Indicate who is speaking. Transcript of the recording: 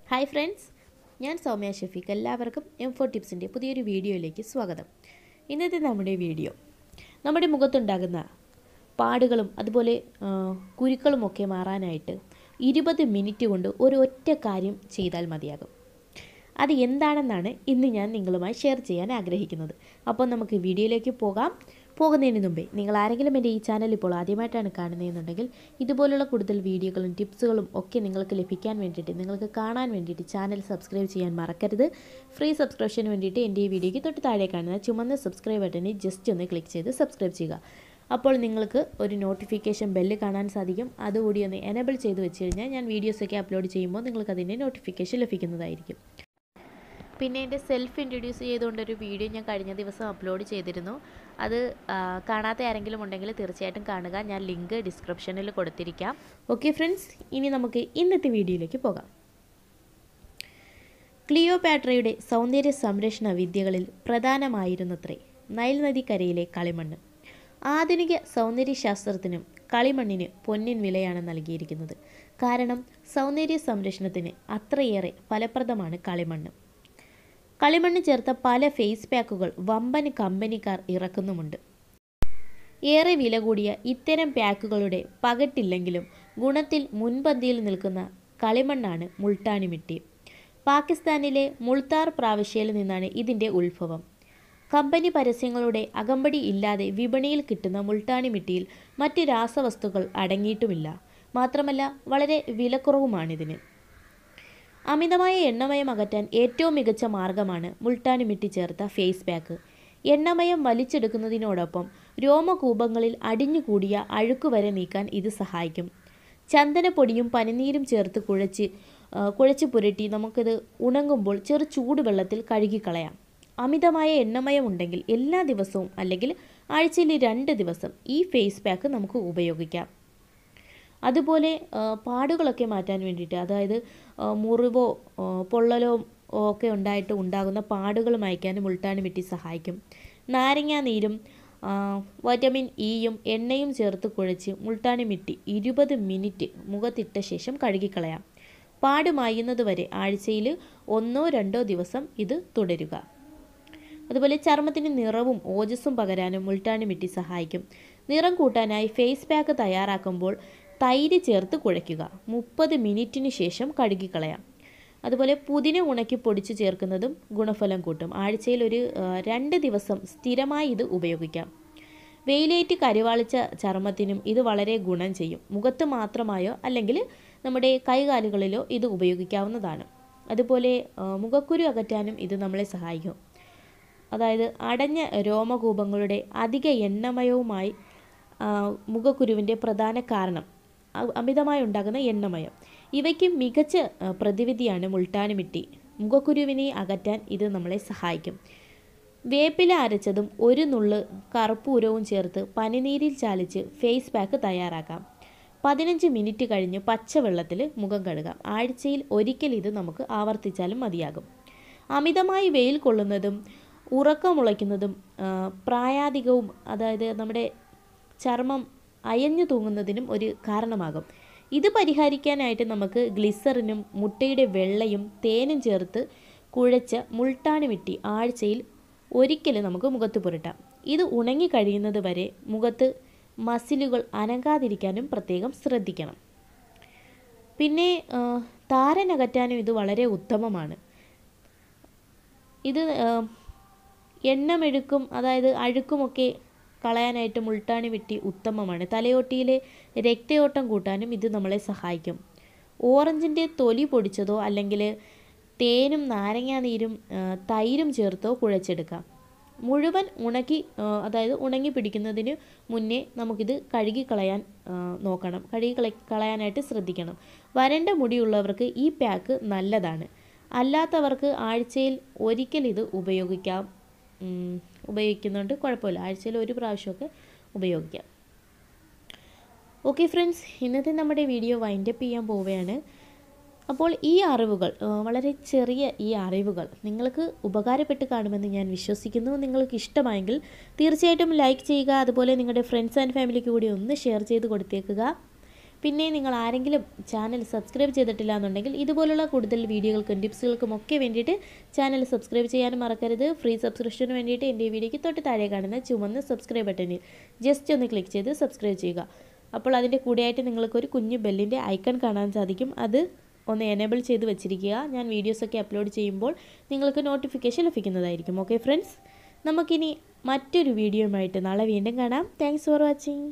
Speaker 1: Hi friends, ഞാൻ സൗമ്യ ഷഫീഖ്. എല്ലാവർക്കും M4 ടിപ്സിൻ്റെ പുതിയൊരു വീഡിയോയിലേക്ക് സ്വാഗതം. ഇന്നത്തെ നമ്മുടെ വീഡിയോ നമ്മുടെ മുഖത്തുണ്ടാകുന്ന പാടുകളും അതുപോലെ കുരുക്കളുമൊക്കെ മാറാനായിട്ട് 20 മിനിറ്റ് കൊണ്ട് ഒരൊറ്റ കാര്യം ചെയ്താൽ മതിയാകും. അത് എന്താണെന്നാണ് ഇന്ന് ഞാൻ നിങ്ങളുമായി ഷെയർ ചെയ്യാൻ ആഗ്രഹിക്കുന്നത്. അപ്പോൾ നമുക്ക് വീഡിയോയിലേക്ക് പോകുന്നതിന് മുമ്പേ നിങ്ങൾ ആരെങ്കിലും എൻ്റെ ഈ ചാനൽ ഇപ്പോൾ ആദ്യമായിട്ടാണ് കാണുന്നതെന്നുണ്ടെങ്കിൽ ഇതുപോലുള്ള കൂടുതൽ വീഡിയോകളും ടിപ്സുകളും ഒക്കെ നിങ്ങൾക്ക് ലഭിക്കാൻ വേണ്ടിയിട്ട്, നിങ്ങൾക്ക് കാണാൻ വേണ്ടിയിട്ട് ചാനൽ സബ്സ്ക്രൈബ് ചെയ്യാൻ മറക്കരുത്. ഫ്രീ സബ്സ്ക്രിപ്ഷന് വേണ്ടിയിട്ട് എൻ്റെ ഈ വീഡിയോയ്ക്ക് തൊട്ട് താഴെ കാണുന്ന ചുമന്ന സബ്സ്ക്രൈബ് ബട്ടണിൽ ജസ്റ്റ് ഒന്ന് ക്ലിക്ക് ചെയ്ത് സബ്സ്ക്രൈബ് ചെയ്യുക. അപ്പോൾ നിങ്ങൾക്ക് ഒരു നോട്ടിഫിക്കേഷൻ ബെല്ല് കാണാൻ സാധിക്കും. അതുകൂടി ഒന്ന് എനേബിൾ ചെയ്ത് വെച്ച് കഴിഞ്ഞാൽ ഞാൻ വീഡിയോസൊക്കെ അപ്ലോഡ് ചെയ്യുമ്പോൾ നിങ്ങൾക്ക് അതിൻ്റെ നോട്ടിഫിക്കേഷൻ ലഭിക്കുന്നതായിരിക്കും. പിന്നെ എൻ്റെ സെൽഫ് ഇൻട്രൊഡ്യൂസ് ചെയ്തുകൊണ്ടൊരു വീഡിയോ ഞാൻ കഴിഞ്ഞ ദിവസം അപ്ലോഡ് ചെയ്തിരുന്നു. അത് കാണാത്ത ആരെങ്കിലും ഉണ്ടെങ്കിൽ തീർച്ചയായിട്ടും കാണുക. ഞാൻ ലിങ്ക് ഡിസ്ക്രിപ്ഷനിൽ കൊടുത്തിരിക്കാം. ഓക്കെ ഫ്രണ്ട്സ്, ഇനി നമുക്ക് ഇന്നത്തെ വീഡിയോയിലേക്ക് പോകാം. ക്ലിയോപാട്രയുടെ സൗന്ദര്യ സംരക്ഷണ വിദ്യകളിൽ പ്രധാനമായിരുന്നത്രേ നൈൽ നദിക്കരയിലെ കളിമണ്ണ്. ആധുനിക സൗന്ദര്യശാസ്ത്രത്തിനും കളിമണ്ണിന് പൊന്നിൻ വിലയാണ് നൽകിയിരിക്കുന്നത്. കാരണം സൗന്ദര്യ സംരക്ഷണത്തിന് അത്രയേറെ ഫലപ്രദമാണ് കളിമണ്ണ്. കളിമണ്ണ് ചേർത്ത പല ഫേസ് പാക്കുകൾ വമ്പൻ കമ്പനിക്കാർ ഇറക്കുന്നുമുണ്ട്. ഏറെ വില കൂടിയ ഇത്തരം പാക്കുകളുടെ പകട്ടില്ലെങ്കിലും ഗുണത്തിൽ മുൻപന്തിയിൽ നിൽക്കുന്ന കളിമണ്ണാണ് മുൾട്ടാനി മിട്ടി. പാകിസ്ഥാനിലെ മുൾത്താർ പ്രവിശ്യയിൽ നിന്നാണ് ഇതിൻ്റെ ഉത്ഭവം. കമ്പനി പരസ്യങ്ങളുടെ അകമ്പടി ഇല്ലാതെ വിപണിയിൽ കിട്ടുന്ന മുൾട്ടാനി മിട്ടിയിൽ മറ്റ് രാസവസ്തുക്കൾ അടങ്ങിയിട്ടുമില്ല. മാത്രമല്ല വളരെ വിലക്കുറവുമാണിതിന്. അമിതമായ എണ്ണമയം അകറ്റാൻ ഏറ്റവും മികച്ച മാർഗമാണ് മുൾട്ടാനി മിട്ടി ചേർത്ത ഫേസ് പാക്ക്. എണ്ണമയം വലിച്ചെടുക്കുന്നതിനോടൊപ്പം രോമകൂപങ്ങളിൽ അടിഞ്ഞുകൂടിയ അഴുക്കുവരെ നീക്കാൻ ഇത് സഹായിക്കും. ചന്ദനപ്പൊടിയും പനിനീരും ചേർത്ത് കുഴച്ച് പുരട്ടി നമുക്കിത് ഉണങ്ങുമ്പോൾ ചെറു ചൂടുവെള്ളത്തിൽ കഴുകിക്കളയാം. അമിതമായ എണ്ണമയം ഉണ്ടെങ്കിൽ എല്ലാ ദിവസവും അല്ലെങ്കിൽ ആഴ്ചയിൽ 2 ദിവസം ഈ ഫേസ് പാക്ക് നമുക്ക് ഉപയോഗിക്കാം. അതുപോലെ പാടുകളൊക്കെ മാറ്റാൻ വേണ്ടിയിട്ട്, അതായത് മുറിവോ പൊള്ളലോ ഒക്കെ ഉണ്ടാകുന്ന പാടുകൾ മായ്ക്കാനും മുൾട്ടാനി മിട്ടി സഹായിക്കും. നാരങ്ങാ നീരും വൈറ്റമിൻ ഇയും എണ്ണയും ചേർത്ത് കുഴച്ച് മുൾട്ടാനി മിട്ടി 20 മിനിറ്റ് മുഖത്തിട്ട ശേഷം കഴുകിക്കളയാം. പാട് മായുന്നത് വരെ ആഴ്ചയിൽ 1-2 ദിവസം ഇത് തുടരുക. അതുപോലെ ചർമ്മത്തിന് നിറവും ഓജസ്സും പകരാനും മുൾട്ടാനി മിട്ടി സഹായിക്കും. നിറം കൂട്ടാനായി ഫേസ് പാക്ക് തയ്യാറാക്കുമ്പോൾ തൈര് ചേർത്ത് കുഴയ്ക്കുക. 30 മിനിറ്റിന് ശേഷം കഴുകിക്കളയാം. അതുപോലെ പുതിന ഉണക്കി പൊടിച്ച് ചേർക്കുന്നതും ഗുണഫലം കൂട്ടും. ആഴ്ചയിൽ 2 ദിവസം സ്ഥിരമായി ഇത് ഉപയോഗിക്കാം. വെയിലേറ്റ് കരിവാളിച്ച ചർമ്മത്തിനും ഇത് വളരെ ഗുണം ചെയ്യും. മുഖത്ത് മാത്രമായോ അല്ലെങ്കിൽ നമ്മുടെ കൈകാലുകളിലോ ഇത് ഉപയോഗിക്കാവുന്നതാണ്. അതുപോലെ മുഖക്കുരു അകറ്റാനും ഇത് നമ്മളെ സഹായിക്കും. അതായത് അടഞ്ഞ രോമകൂപങ്ങളുടെ അധിക എണ്ണമയവുമായി മുഖക്കുരുവിൻ്റെ പ്രധാന കാരണം അമിതമായി ഉണ്ടാകുന്ന എണ്ണമയം. ഇവയ്ക്ക് മികച്ച പ്രതിവിധിയാണ് മുൾട്ടാനി മിട്ടി. മുഖക്കുരുവിനെ അകറ്റാൻ ഇത് നമ്മളെ സഹായിക്കും. വേപ്പില അരച്ചതും 1 നുള്ള് കർപ്പൂരവും ചേർത്ത് പനിനീരിൽ ചാലിച്ച് ഫേസ് പാക്ക് തയ്യാറാക്കാം. 15 മിനിറ്റ് കഴിഞ്ഞ് പച്ചവെള്ളത്തിൽ മുഖം കഴുകാം. ആഴ്ചയിൽ ഒരിക്കൽ ഇത് നമുക്ക് ആവർത്തിച്ചാലും മതിയാകും. അമിതമായി വെയിൽ കൊള്ളുന്നതും ഉറക്കമുളയ്ക്കുന്നതും പ്രായാധികവും, അതായത് നമ്മുടെ ചർമ്മം അയഞ്ഞു തൂങ്ങുന്നതിനും ഒരു കാരണമാകും. ഇത് പരിഹരിക്കാനായിട്ട് നമുക്ക് ഗ്ലിസറിനും മുട്ടയുടെ വെള്ളയും തേനും ചേർത്ത് കുഴച്ച മുൾട്ടാനി മിട്ടി ആഴ്ചയിൽ ഒരിക്കൽ നമുക്ക് മുഖത്ത് പുരട്ടാം. ഇത് ഉണങ്ങി കഴിയുന്നത് വരെ മുഖത്ത് മസിലുകൾ അനങ്ങാതിരിക്കാനും പ്രത്യേകം ശ്രദ്ധിക്കണം. പിന്നെ താരനകറ്റാനും ഇത് വളരെ ഉത്തമമാണ്. ഇത് എണ്ണമെഴുക്കും, അതായത് അഴുക്കുമൊക്കെ കളയാനായിട്ട് മുൾട്ടാനി മിട്ടി ഉത്തമമാണ്. തലയോട്ടിയിലെ രക്തയോട്ടം കൂട്ടാനും ഇത് നമ്മളെ സഹായിക്കും. ഓറഞ്ചിൻ്റെ തൊലി പൊടിച്ചതോ അല്ലെങ്കിൽ തേനും നാരങ്ങാ നീരും തൈരും ചേർത്തോ കുഴച്ചെടുക്കാം. മുഴുവൻ ഉണങ്ങി പിടിക്കുന്നതിന് മുന്നേ നമുക്കിത് കഴുകിക്കളയാൻ നോക്കണം. കളയാനായിട്ട് ശ്രദ്ധിക്കണം. വരണ്ട മുടിയുള്ളവർക്ക് ഈ പാക്ക് നല്ലതാണ്. അല്ലാത്തവർക്ക് ആഴ്ചയിൽ ഒരിക്കൽ ഇത് ഉപയോഗിക്കുന്നുണ്ട്, കുഴപ്പമില്ല. ആഴ്ചയിൽ 1 പ്രാവശ്യമൊക്കെ ഉപയോഗിക്കാം. ഓക്കെ ഫ്രണ്ട്സ്, ഇന്നത്തെ നമ്മുടെ വീഡിയോ വൈൻഡപ്പ് ചെയ്യാൻ പോവുകയാണ്. അപ്പോൾ ഈ അറിവുകൾ, വളരെ ചെറിയ ഈ അറിവുകൾ നിങ്ങൾക്ക് ഉപകാരപ്പെട്ട് കാണുമെന്ന് ഞാൻ വിശ്വസിക്കുന്നു. നിങ്ങൾക്ക് ഇഷ്ടമായെങ്കിൽ തീർച്ചയായിട്ടും ലൈക്ക് ചെയ്യുക. അതുപോലെ നിങ്ങളുടെ ഫ്രണ്ട്സ് ആൻഡ് ഫാമിലിക്ക് കൂടി ഒന്ന് ഷെയർ ചെയ്ത് കൊടുത്തേക്കുക. പിന്നെ നിങ്ങൾ ആരെങ്കിലും ചാനൽ സബ്സ്ക്രൈബ് ചെയ്തിട്ടില്ല എന്നുണ്ടെങ്കിൽ ഇതുപോലുള്ള കൂടുതൽ വീഡിയോകൾക്കും ടിപ്സുകൾക്കും ഒക്കെ വേണ്ടിയിട്ട് ചാനൽ സബ്സ്ക്രൈബ് ചെയ്യാനും മറക്കരുത്. ഫ്രീ സബ്സ്ക്രിപ്ഷന് വേണ്ടിയിട്ട് എൻ്റെ ഈ വീഡിയോയ്ക്ക് തൊട്ട് താഴെ കാണുന്ന ചുവന്ന സബ്സ്ക്രൈബ് ബട്ടണിൽ ജസ്റ്റ് ഒന്ന് ക്ലിക്ക് ചെയ്ത് സബ്സ്ക്രൈബ് ചെയ്യുക. അപ്പോൾ അതിൻ്റെ കൂടെയായിട്ട് നിങ്ങൾക്കൊരു കുഞ്ഞു ബെല്ലിൻ്റെ ഐക്കൺ കാണാൻ സാധിക്കും. അത് ഒന്ന് എനേബിൾ ചെയ്ത് വെച്ചിരിക്കുക. ഞാൻ വീഡിയോസൊക്കെ അപ്ലോഡ് ചെയ്യുമ്പോൾ നിങ്ങൾക്ക് നോട്ടിഫിക്കേഷൻ ലഭിക്കുന്നതായിരിക്കും. ഓക്കെ ഫ്രണ്ട്സ്, നമുക്കിനി മറ്റൊരു വീഡിയോയുമായിട്ട് നാളെ വീണ്ടും കാണാം. Thanks for watching.